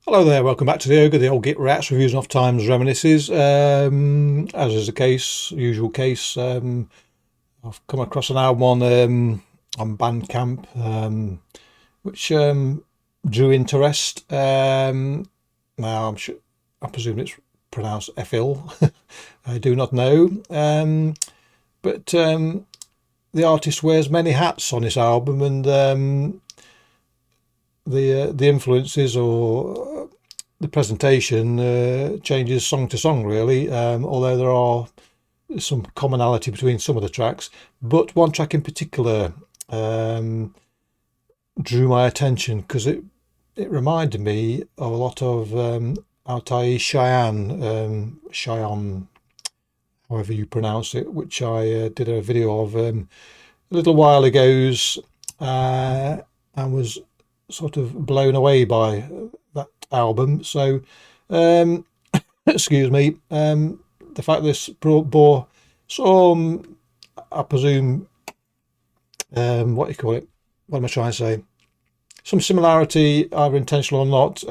Hello there, welcome back to the Ogre, the old Git Rats reviews and off times reminisces. As is the case, usual case, I've come across an album on Bandcamp, which drew interest. Now I presume it's pronounced Efil. I do not know, but the artist wears many hats on this album, and the influences or the presentation changes song to song, really, although there are some commonality between some of the tracks. But one track in particular drew my attention because it reminded me of a lot of Altai Cheyenne, however you pronounce it, which I did a video of a little while ago, and was sort of blown away by that album. So excuse me, the fact this bore some, I presume, what do you call it, what am I trying to say, some similarity, either intentional or not,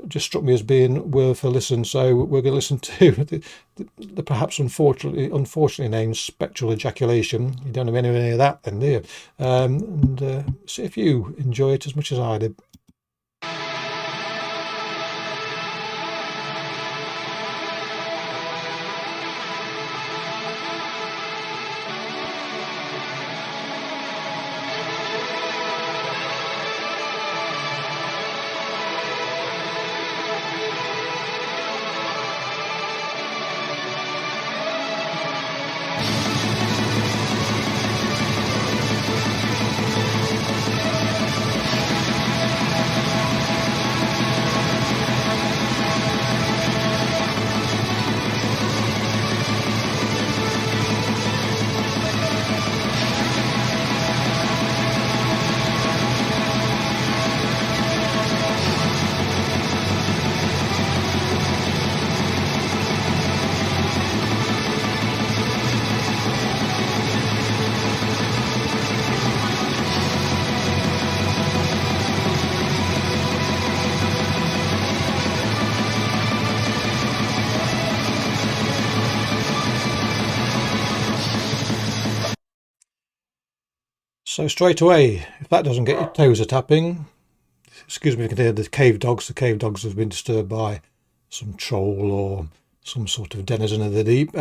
just struck me as being worth a listen. So we're going to listen to the perhaps unfortunately named Spectral Ejaculation. You don't have any of that then, do you? And see if you enjoy it as much as I did. So straight away, if that doesn't get your toes a tapping, excuse me, you can hear the cave dogs. The cave dogs have been disturbed by some troll or some sort of denizen of the deep.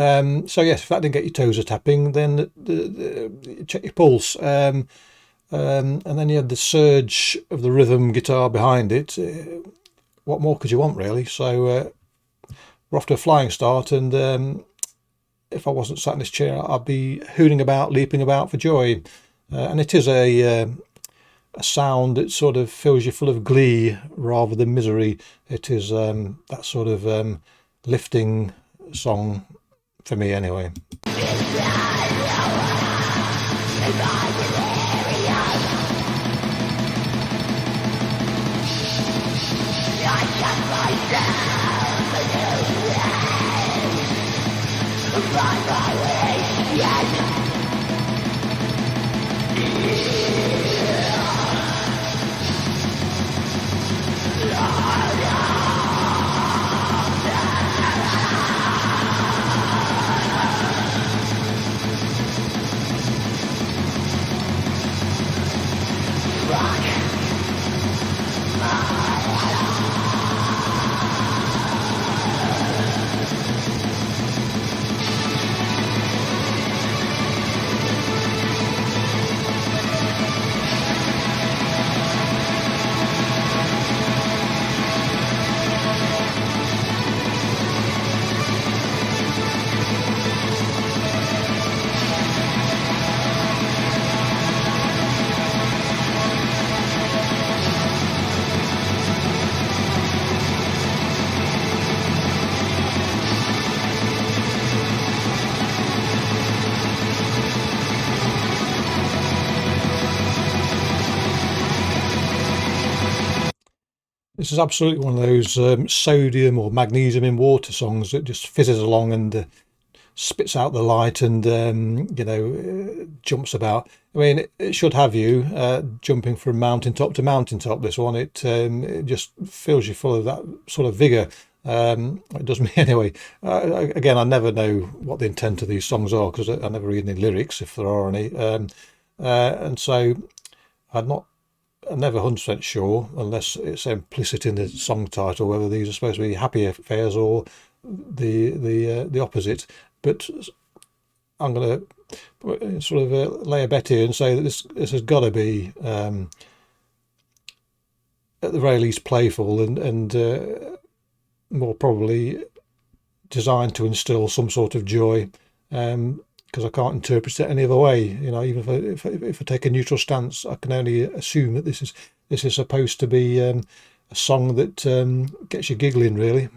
So yes, if that didn't get your toes a tapping, then check your pulse. And then you had the surge of the rhythm guitar behind it. What more could you want, really? So we're off to a flying start, and if I wasn't sat in this chair, I'd be hooting about, leaping about for joy. And it is a sound that sort of fills you full of glee rather than misery. It is that sort of lifting song for me, anyway. This is absolutely one of those sodium or magnesium in water songs that just fizzes along, and spits out the light and jumps about. I mean, it should have you jumping from mountaintop to mountaintop. This one, it just fills you full of that sort of vigor. It does me anyway. Again, I never know what the intent of these songs are because I never read any lyrics if there are any, and so I'm never 100% sure, unless it's implicit in the song title, whether these are supposed to be happy affairs or the opposite. But I'm going to sort of lay a bet here and say that this has got to be at the very least playful and more probably designed to instill some sort of joy, because I can't interpret it any other way. Even if I take a neutral stance, I can only assume that this is supposed to be a song that gets you giggling, really.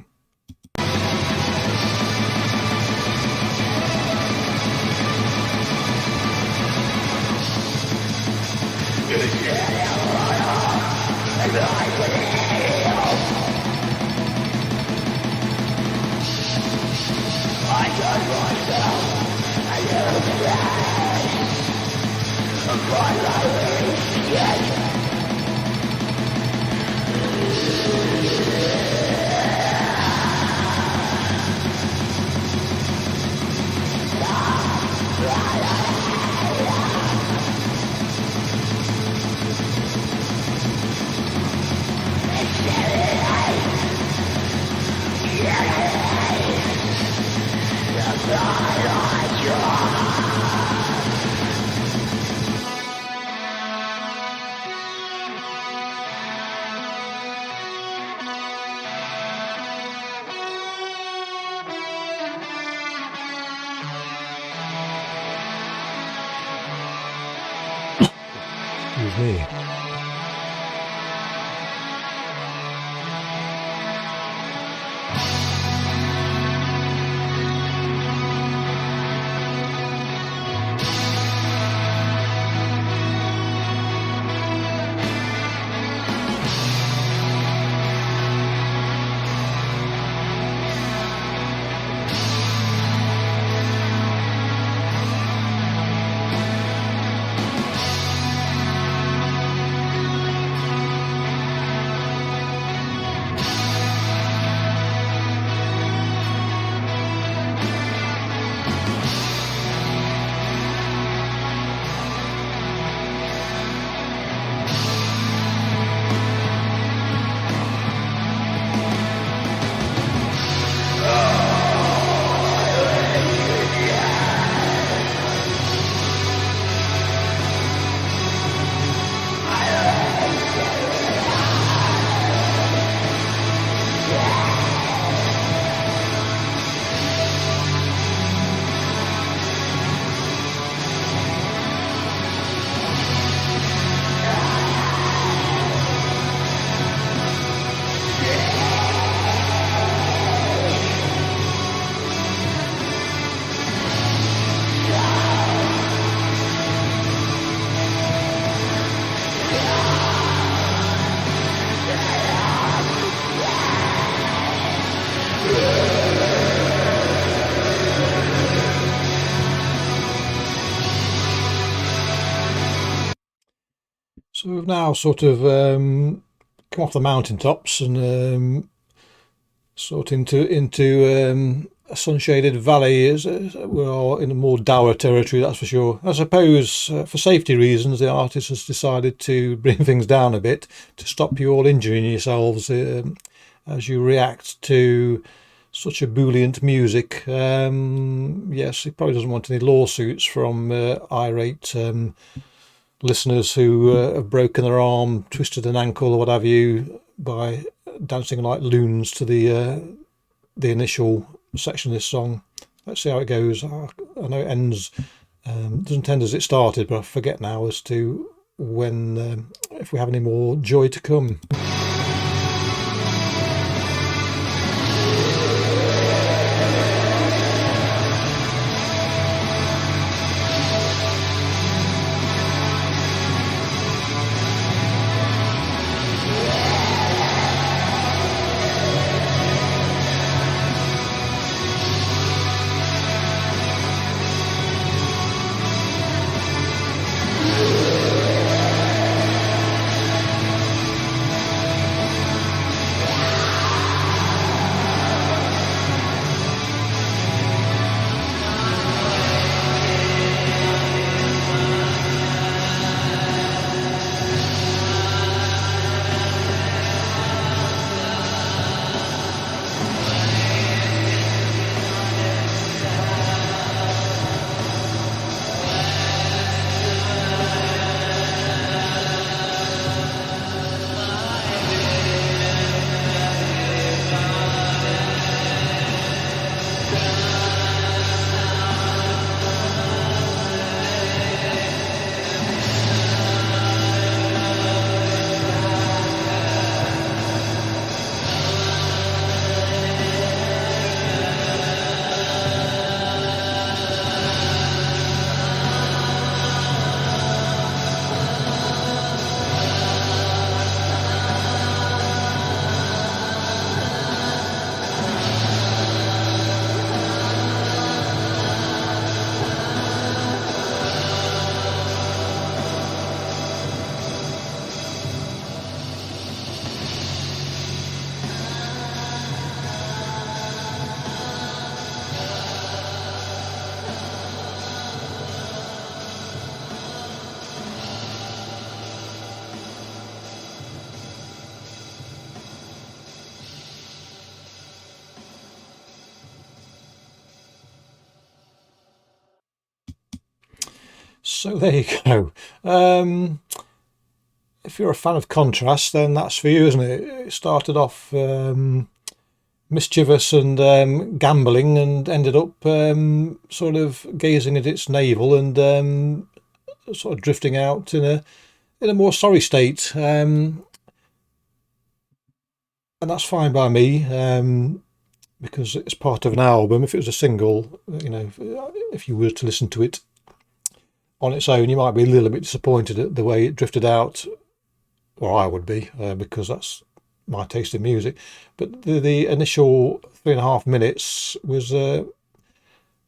Excuse me. So we've now sort of come off the mountaintops and sort into a sun-shaded valley. We're in a more dour territory, that's for sure. I suppose for safety reasons, the artist has decided to bring things down a bit to stop you all injuring yourselves as you react to such ebullient music. Yes, he probably doesn't want any lawsuits from irate listeners who have broken their arm, twisted an ankle or what have you by dancing like loons to the initial section of this song. Let's see how it goes. I know it ends, doesn't end as it started, but I forget now as to when, if we have any more joy to come. So there you go. If you're a fan of contrast, then that's for you, isn't it? It started off mischievous and gambling, and ended up sort of gazing at its navel and sort of drifting out in a more sorry state. And that's fine by me, because it's part of an album. If it was a single, if you were to listen to it on its own, you might be a little bit disappointed at the way it drifted out, or I would be, because that's my taste in music. But the initial 3.5 minutes was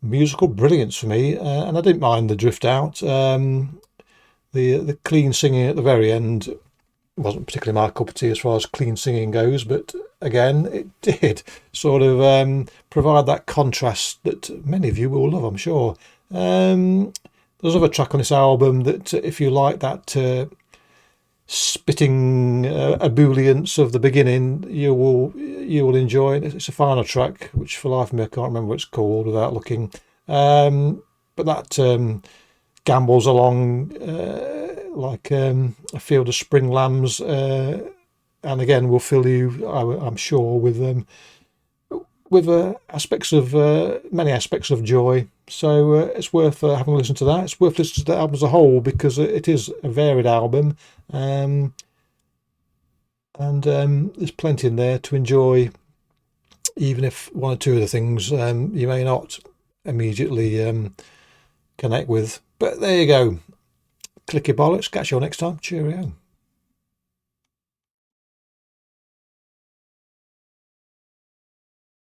musical brilliance for me, and I didn't mind the drift out. The clean singing at the very end wasn't particularly my cup of tea as far as clean singing goes, but again, it did sort of provide that contrast that many of you will love, I'm sure. There's another track on this album that, if you like that spitting ebullience of the beginning, you will enjoy it. It's a final track, which for life of me I can't remember what it's called without looking. But that gambles along like a field of spring lambs, and again will fill you, I'm sure, with aspects of many aspects of joy. So it's worth having a listen to that. It's worth listening to the album as a whole, because it is a varied album, and there's plenty in there to enjoy, even if one or two of the things you may not immediately connect with. But there you go. Clicky bollocks. Catch you all next time. Cheerio.